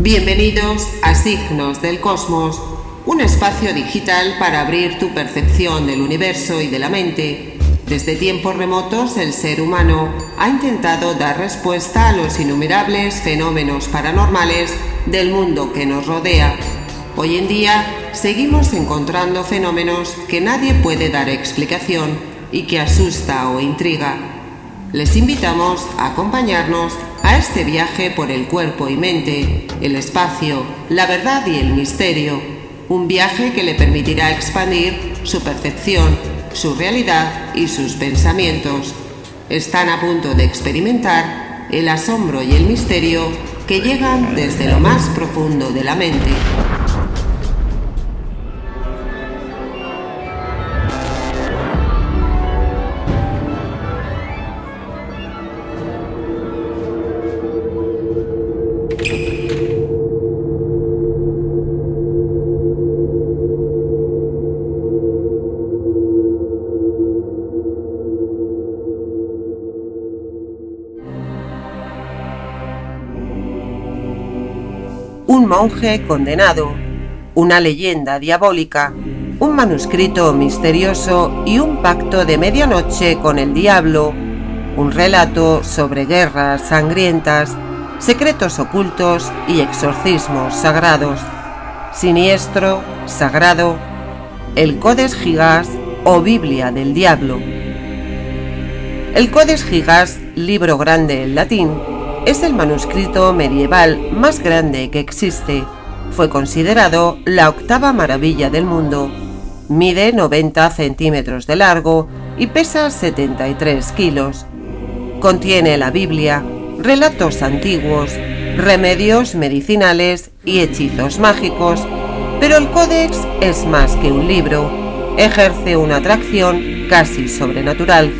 Bienvenidos a Signos del Cosmos, un espacio digital para abrir tu percepción del universo y de la mente. Desde tiempos remotos, el ser humano ha intentado dar respuesta a los innumerables fenómenos paranormales del mundo que nos rodea. Hoy en día, seguimos encontrando fenómenos que nadie puede dar explicación y que asusta o intriga. Les invitamos a acompañarnos a este viaje por el cuerpo y mente, el espacio, la verdad y el misterio. Un viaje que le permitirá expandir su percepción, su realidad y sus pensamientos. Están a punto de experimentar el asombro y el misterio que llegan desde lo más profundo de la mente. Un monje condenado, una leyenda diabólica, un manuscrito misterioso y un pacto de medianoche con el diablo, un relato sobre guerras sangrientas, secretos ocultos y exorcismos sagrados, siniestro, sagrado, el Codex Gigas o Biblia del Diablo. El Codex Gigas, libro grande en latín, es el manuscrito medieval más grande que existe. Fue considerado la octava maravilla del mundo. Mide 90 centímetros de largo y pesa 73 kilos. Contiene la Biblia, relatos antiguos, remedios medicinales y hechizos mágicos, pero el Códex es más que un libro. Ejerce una atracción casi sobrenatural.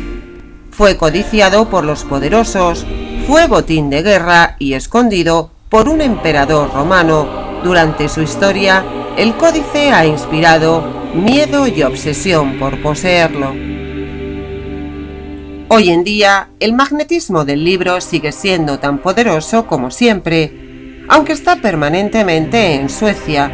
Fue codiciado por los poderosos, fue botín de guerra y escondido por un emperador romano. Durante su historia, el códice ha inspirado miedo y obsesión por poseerlo. Hoy en día, el magnetismo del libro sigue siendo tan poderoso como siempre, aunque está permanentemente en Suecia.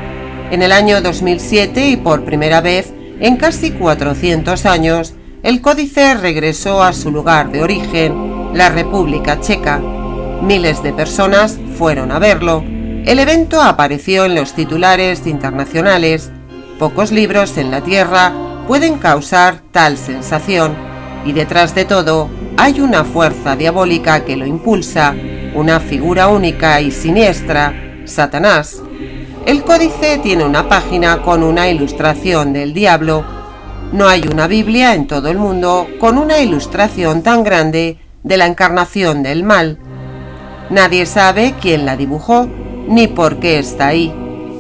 En el año 2007 y por primera vez en casi 400 años, el códice regresó a su lugar de origen, la República Checa. Miles de personas fueron a verlo. El evento apareció en los titulares internacionales. Pocos libros en la Tierra pueden causar tal sensación, y detrás de todo hay una fuerza diabólica que lo impulsa, una figura única y siniestra, Satanás. El códice tiene una página con una ilustración del diablo. No hay una Biblia en todo el mundo con una ilustración tan grande de la encarnación del mal. Nadie sabe quién la dibujó ni por qué está ahí.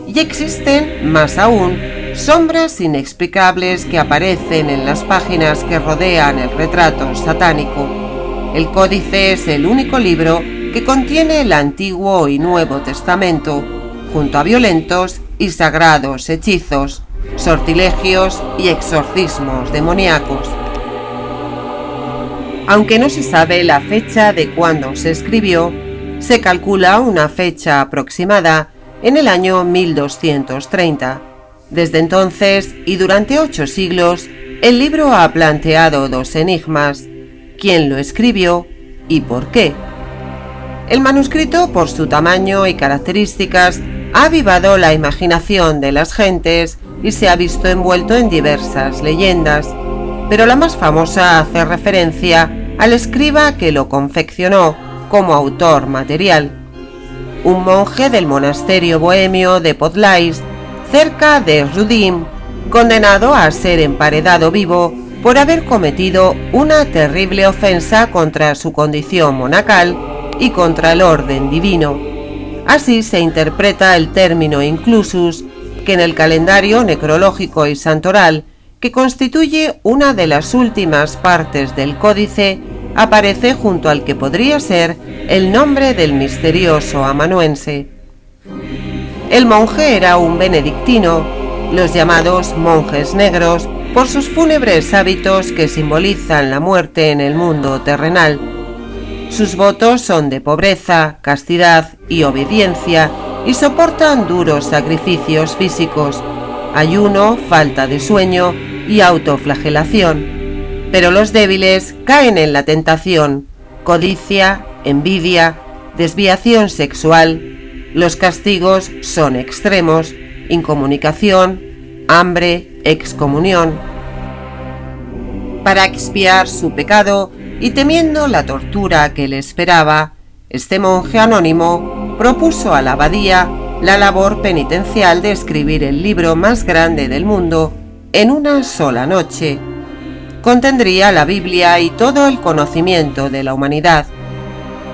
Y existen, más aún, sombras inexplicables que aparecen en las páginas que rodean el retrato satánico. El Códice es el único libro que contiene el Antiguo y Nuevo Testamento, junto a violentos y sagrados hechizos, sortilegios y exorcismos demoníacos. Aunque no se sabe la fecha de cuándo se escribió, se calcula una fecha aproximada en el año 1230. Desde entonces y durante 8 siglos, el libro ha planteado 2 enigmas: ¿quién lo escribió y por qué? El manuscrito, por su tamaño y características, ha avivado la imaginación de las gentes y se ha visto envuelto en diversas leyendas, pero la más famosa hace referencia al escriba que lo confeccionó como autor material, un monje del monasterio bohemio de Podlais, cerca de Rudim, condenado a ser emparedado vivo por haber cometido una terrible ofensa contra su condición monacal y contra el orden divino. Así se interpreta el término inclusus, que en el calendario necrológico y santoral, que constituye una de las últimas partes del códice, aparece junto al que podría ser el nombre del misterioso amanuense. El monje era un benedictino, los llamados monjes negros, por sus fúnebres hábitos que simbolizan la muerte en el mundo terrenal. Sus votos son de pobreza, castidad y obediencia, y soportan duros sacrificios físicos, ayuno, falta de sueño y autoflagelación. Pero los débiles caen en la tentación, codicia, envidia, desviación sexual. Los castigos son extremos: incomunicación, hambre, excomunión. Para expiar su pecado y temiendo la tortura que le esperaba, este monje anónimo propuso a la abadía la labor penitencial de escribir el libro más grande del mundo en una sola noche. Contendría la Biblia y todo el conocimiento de la humanidad.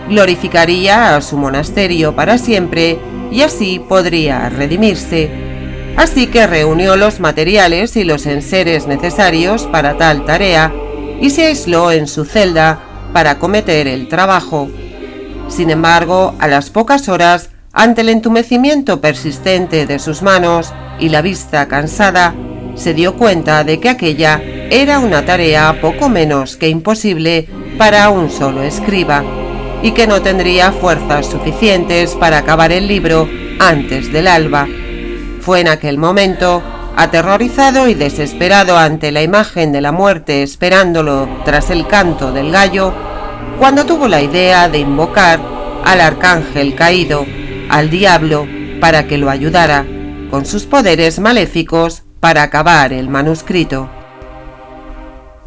Glorificaría a su monasterio para siempre y así podría redimirse. Así que reunió los materiales y los enseres necesarios para tal tarea y se aisló en su celda para acometer el trabajo. Sin embargo, a las pocas horas, ante el entumecimiento persistente de sus manos y la vista cansada, se dio cuenta de que aquella era una tarea poco menos que imposible para un solo escriba, y que no tendría fuerzas suficientes para acabar el libro antes del alba. Fue en aquel momento, aterrorizado y desesperado ante la imagen de la muerte esperándolo tras el canto del gallo, cuando tuvo la idea de invocar al arcángel caído, al diablo, para que lo ayudara con sus poderes maléficos para acabar el manuscrito.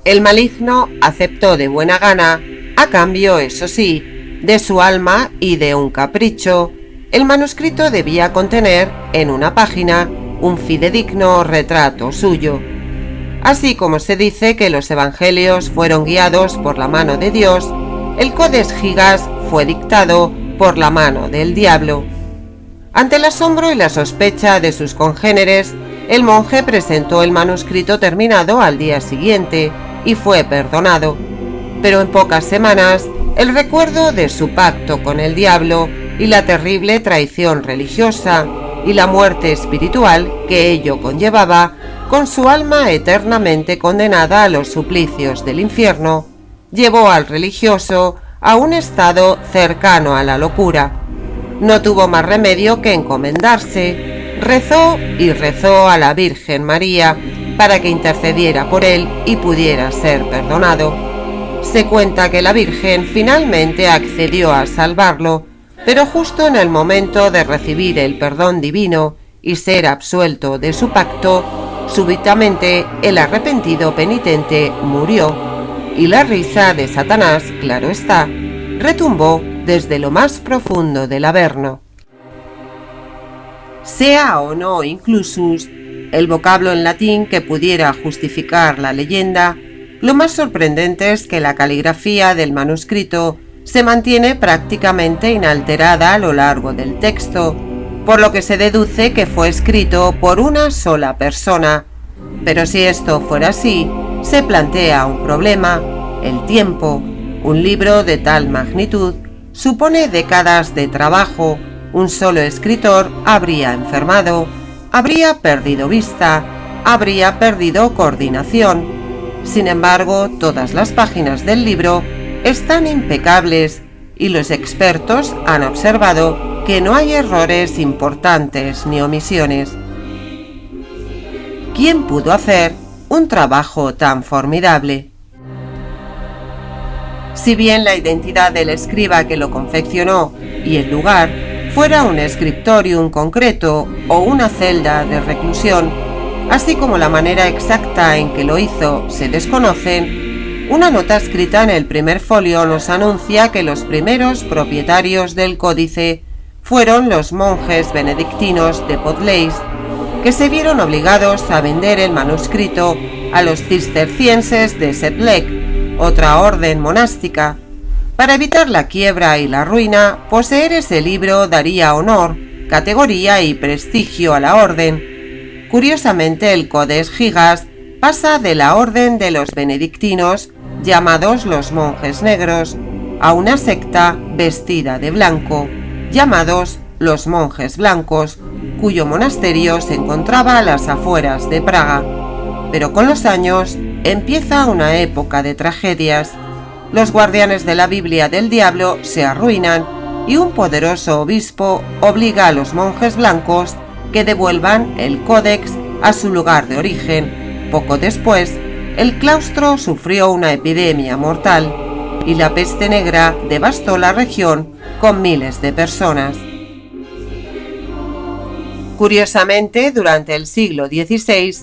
El maligno aceptó de buena gana, a cambio, eso sí, de su alma y de un capricho. El manuscrito debía contener, en una página, un fidedigno retrato suyo. Así como se dice que los evangelios fueron guiados por la mano de Dios, el Codex Gigas fue dictado por la mano del diablo. Ante el asombro y la sospecha de sus congéneres, el monje presentó el manuscrito terminado al día siguiente y fue perdonado. Pero en pocas semanas, el recuerdo de su pacto con el diablo y la terrible traición religiosa y la muerte espiritual que ello conllevaba, con su alma eternamente condenada a los suplicios del infierno, llevó al religioso a un estado cercano a la locura. No tuvo más remedio que encomendarse. Rezó y rezó a la Virgen María para que intercediera por él y pudiera ser perdonado. Se cuenta que la Virgen finalmente accedió a salvarlo, pero justo en el momento de recibir el perdón divino y ser absuelto de su pacto, súbitamente el arrepentido penitente murió, y la risa de Satanás, claro está, retumbó desde lo más profundo del Averno. Sea o no inclusus, el vocablo en latín que pudiera justificar la leyenda, lo más sorprendente es que la caligrafía del manuscrito se mantiene prácticamente inalterada a lo largo del texto, por lo que se deduce que fue escrito por una sola persona. Pero si esto fuera así, se plantea un problema: el tiempo. Un libro de tal magnitud supone décadas de trabajo. Un solo escritor habría enfermado, habría perdido vista, habría perdido coordinación. Sin embargo, todas las páginas del libro están impecables y los expertos han observado que no hay errores importantes ni omisiones. ¿Quién pudo hacer un trabajo tan formidable? Si bien la identidad del escriba que lo confeccionó y el lugar fuera un scriptorium concreto o una celda de reclusión, así como la manera exacta en que lo hizo se desconocen, una nota escrita en el primer folio nos anuncia que los primeros propietarios del códice fueron los monjes benedictinos de Podleis, que se vieron obligados a vender el manuscrito a los cistercienses de Sedlec, otra orden monástica. Para evitar la quiebra y la ruina, poseer ese libro daría honor, categoría y prestigio a la orden. Curiosamente, el Codex Gigas pasa de la orden de los benedictinos, llamados los monjes negros, a una secta vestida de blanco, llamados los monjes blancos, cuyo monasterio se encontraba a las afueras de Praga. Pero con los años empieza una época de tragedias. Los guardianes de la Biblia del diablo se arruinan y un poderoso obispo obliga a los monjes blancos que devuelvan el códex a su lugar de origen. Poco después, el claustro sufrió una epidemia mortal y la peste negra devastó la región con miles de personas. Curiosamente, durante el siglo XVI,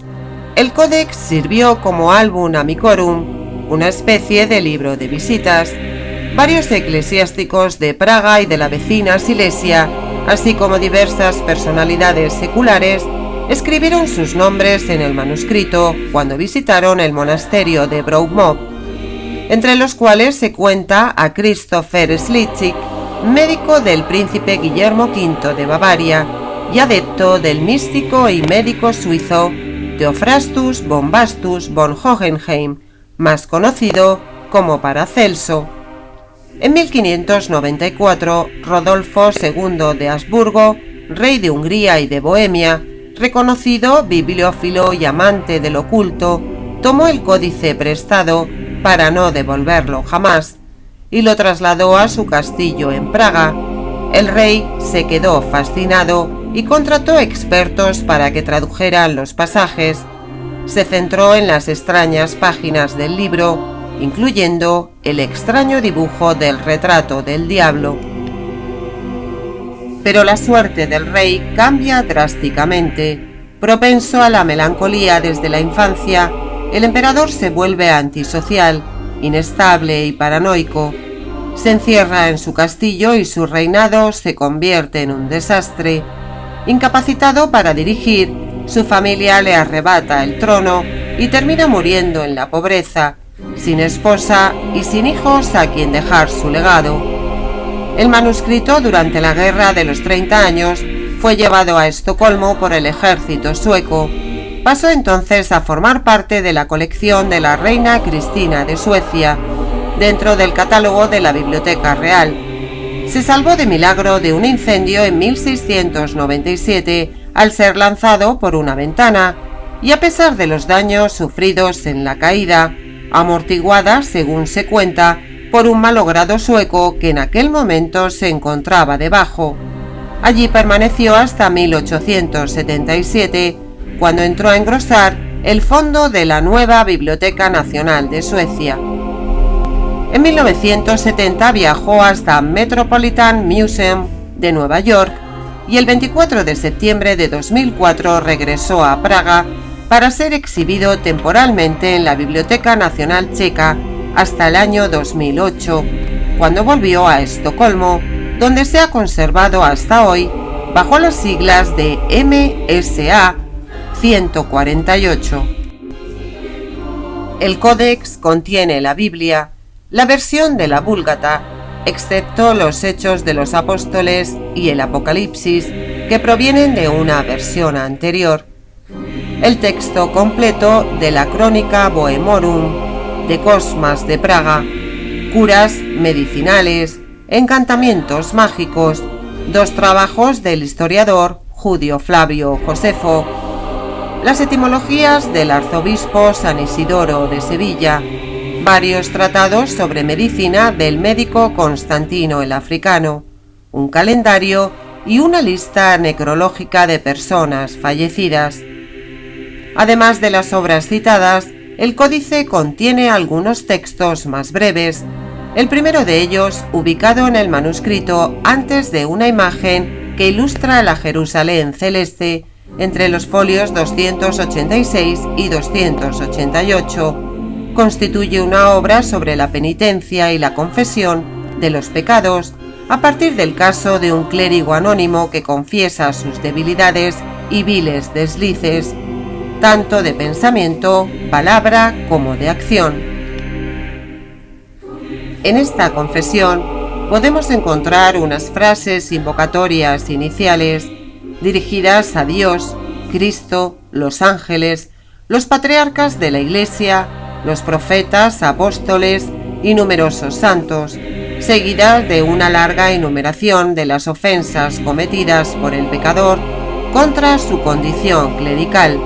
el Codex sirvió como Album Amicorum, una especie de libro de visitas. Varios eclesiásticos de Praga y de la vecina Silesia, así como diversas personalidades seculares, escribieron sus nombres en el manuscrito cuando visitaron el monasterio de Brougmont, entre los cuales se cuenta a Christopher Schlitzig, médico del príncipe Guillermo V de Bavaria y adepto del místico y médico suizo Theophrastus Bombastus von Hohenheim, más conocido como Paracelso. En 1594, Rodolfo II de Habsburgo, rey de Hungría y de Bohemia, reconocido bibliófilo y amante del oculto, tomó el códice prestado para no devolverlo jamás y lo trasladó a su castillo en Praga. El rey se quedó fascinado y contrató expertos para que tradujeran los pasajes. Se centró en las extrañas páginas del libro, incluyendo el extraño dibujo del retrato del diablo. Pero la suerte del rey cambia drásticamente. Propenso a la melancolía desde la infancia, el emperador se vuelve antisocial, inestable y paranoico. Se encierra en su castillo y su reinado se convierte en un desastre. Incapacitado para dirigir, su familia le arrebata el trono y termina muriendo en la pobreza, sin esposa y sin hijos a quien dejar su legado. El manuscrito, durante la Guerra de los 30 años, fue llevado a Estocolmo por el ejército sueco. Pasó entonces a formar parte de la colección de la reina Cristina de Suecia, dentro del catálogo de la Biblioteca Real. Se salvó de milagro de un incendio en 1697 al ser lanzado por una ventana, y a pesar de los daños sufridos en la caída, amortiguada, según se cuenta, por un malogrado sueco que en aquel momento se encontraba debajo. Allí permaneció hasta 1877, cuando entró a engrosar el fondo de la nueva Biblioteca Nacional de Suecia. En 1970 viajó hasta Metropolitan Museum de Nueva York y el 24 de septiembre de 2004 regresó a Praga para ser exhibido temporalmente en la Biblioteca Nacional Checa hasta el año 2008, cuando volvió a Estocolmo, donde se ha conservado hasta hoy bajo las siglas de MSA 148. El Códex contiene la Biblia, la versión de la Vúlgata, excepto los Hechos de los Apóstoles y el Apocalipsis, que provienen de una versión anterior. El texto completo de la Crónica Bohemorum, de Cosmas de Praga, curas medicinales, encantamientos mágicos, 2 trabajos del historiador judío Flavio Josefo, las etimologías del arzobispo San Isidoro de Sevilla, varios tratados sobre medicina del médico Constantino el Africano, un calendario y una lista necrológica de personas fallecidas. Además de las obras citadas, el códice contiene algunos textos más breves, el primero de ellos ubicado en el manuscrito antes de una imagen que ilustra la Jerusalén celeste entre los folios 286 y 288, constituye una obra sobre la penitencia y la confesión de los pecados a partir del caso de un clérigo anónimo que confiesa sus debilidades y viles deslices, tanto de pensamiento, palabra como de acción. En esta confesión podemos encontrar unas frases invocatorias iniciales dirigidas a Dios, Cristo, los ángeles, los patriarcas de la Iglesia, los profetas, apóstoles y numerosos santos, seguidas de una larga enumeración de las ofensas cometidas por el pecador contra su condición clerical,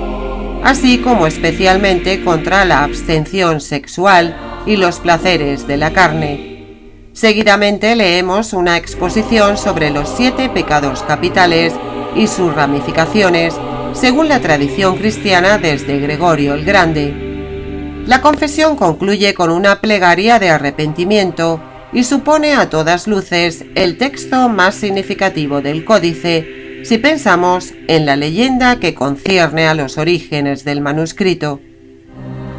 así como especialmente contra la abstención sexual y los placeres de la carne. Seguidamente leemos una exposición sobre los 7 pecados capitales y sus ramificaciones, según la tradición cristiana desde Gregorio el Grande. La confesión concluye con una plegaria de arrepentimiento y supone a todas luces el texto más significativo del códice si pensamos en la leyenda que concierne a los orígenes del manuscrito.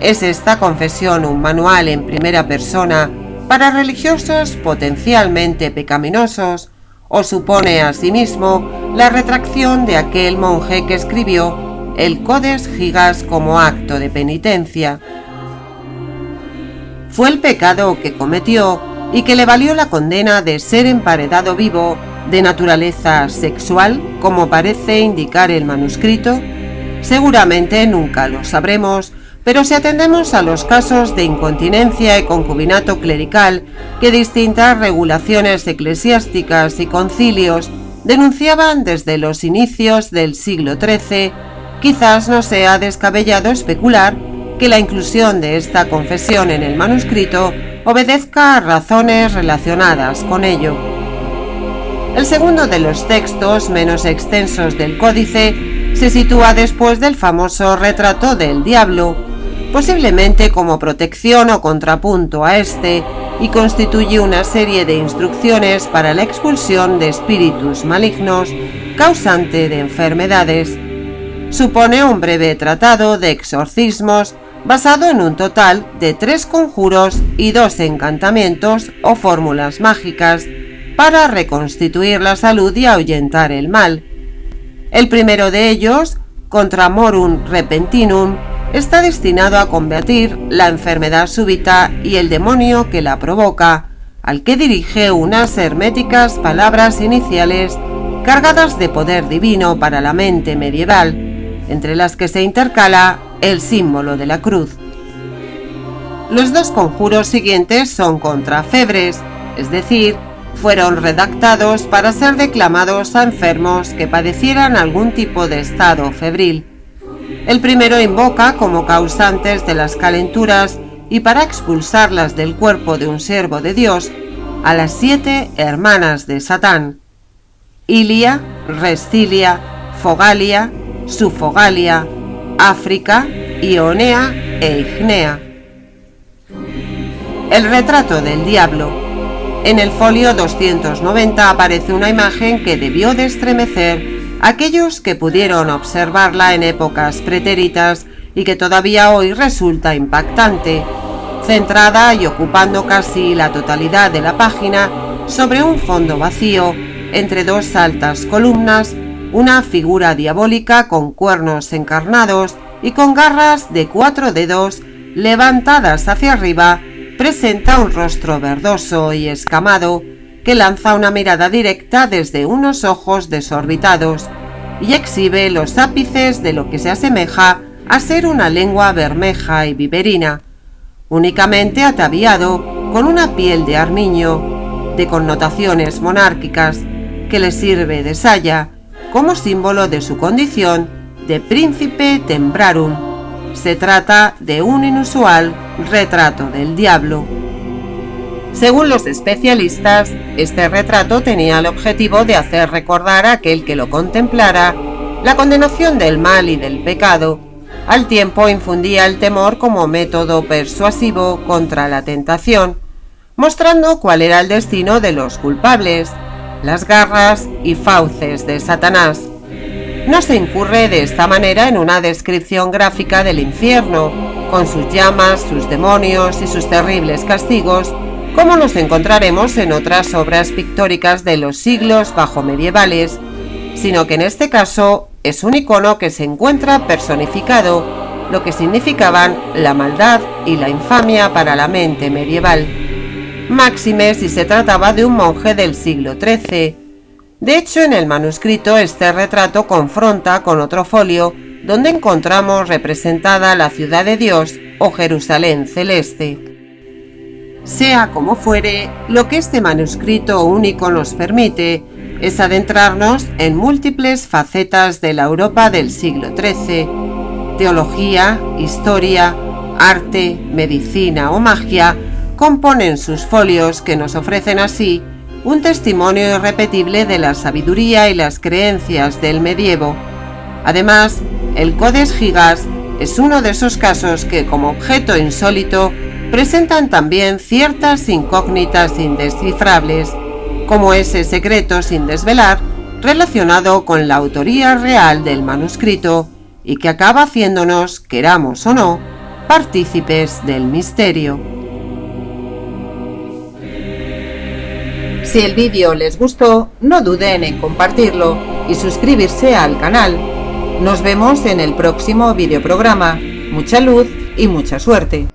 ¿Es esta confesión un manual en primera persona para religiosos potencialmente pecaminosos o supone asimismo la retracción de aquel monje que escribió el Codex Gigas como acto de penitencia? Fue el pecado que cometió y que le valió la condena de ser emparedado vivo de naturaleza sexual, como parece indicar el manuscrito. Seguramente nunca lo sabremos, pero si atendemos a los casos de incontinencia y concubinato clerical que distintas regulaciones eclesiásticas y concilios denunciaban desde los inicios del siglo XIII, quizás no sea descabellado especular que la inclusión de esta confesión en el manuscrito obedezca a razones relacionadas con ello. El segundo de los textos menos extensos del códice se sitúa después del famoso retrato del diablo, posiblemente como protección o contrapunto a este, y constituye una serie de instrucciones para la expulsión de espíritus malignos causante de enfermedades. Supone un breve tratado de exorcismos basado en un total de 3 conjuros y 2 encantamientos o fórmulas mágicas para reconstituir la salud y ahuyentar el mal. El primero de ellos, Contramorum Repentinum, está destinado a combatir la enfermedad súbita y el demonio que la provoca, al que dirige unas herméticas palabras iniciales cargadas de poder divino para la mente medieval, entre las que se intercala el símbolo de la cruz. Los 2 conjuros siguientes son contra febres, es decir, fueron redactados para ser declamados a enfermos que padecieran algún tipo de estado febril. El primero invoca como causantes de las calenturas y para expulsarlas del cuerpo de un siervo de Dios a las 7 hermanas de Satán: Ilia, Restilia, Fogalia, Sufogalia, África, Ionea e Ignea. El retrato del diablo. En el folio 290 aparece una imagen que debió de estremecer a aquellos que pudieron observarla en épocas pretéritas y que todavía hoy resulta impactante, centrada y ocupando casi la totalidad de la página sobre un fondo vacío, entre 2 altas columnas, una figura diabólica con cuernos encarnados y con garras de 4 dedos levantadas hacia arriba, presenta un rostro verdoso y escamado que lanza una mirada directa desde unos ojos desorbitados y exhibe los ápices de lo que se asemeja a ser una lengua bermeja y viperina, únicamente ataviado con una piel de armiño, de connotaciones monárquicas, que le sirve de saya como símbolo de su condición de príncipe temprarum. Se trata de un inusual retrato del diablo. Según los especialistas, este retrato tenía el objetivo de hacer recordar a aquel que lo contemplara la condenación del mal y del pecado. Al tiempo infundía el temor como método persuasivo contra la tentación, mostrando cuál era el destino de los culpables, las garras y fauces de Satanás. No se incurre de esta manera en una descripción gráfica del infierno, con sus llamas, sus demonios y sus terribles castigos, como nos encontraremos en otras obras pictóricas de los siglos bajomedievales, sino que en este caso es un icono que se encuentra personificado, lo que significaban la maldad y la infamia para la mente medieval. Máxime si se trataba de un monje del siglo XIII. De hecho, en el manuscrito este retrato confronta con otro folio donde encontramos representada la ciudad de Dios o Jerusalén celeste. Sea como fuere, lo que este manuscrito único nos permite es adentrarnos en múltiples facetas de la Europa del siglo XIII: teología, historia, arte, medicina o magia, componen sus folios que nos ofrecen así un testimonio irrepetible de la sabiduría y las creencias del medievo. Además, el Codex Gigas es uno de esos casos que, como objeto insólito, presentan también ciertas incógnitas indescifrables, como ese secreto sin desvelar relacionado con la autoría real del manuscrito y que acaba haciéndonos, queramos o no, partícipes del misterio. Si el vídeo les gustó, no duden en compartirlo y suscribirse al canal. Nos vemos en el próximo videoprograma. Mucha luz y mucha suerte.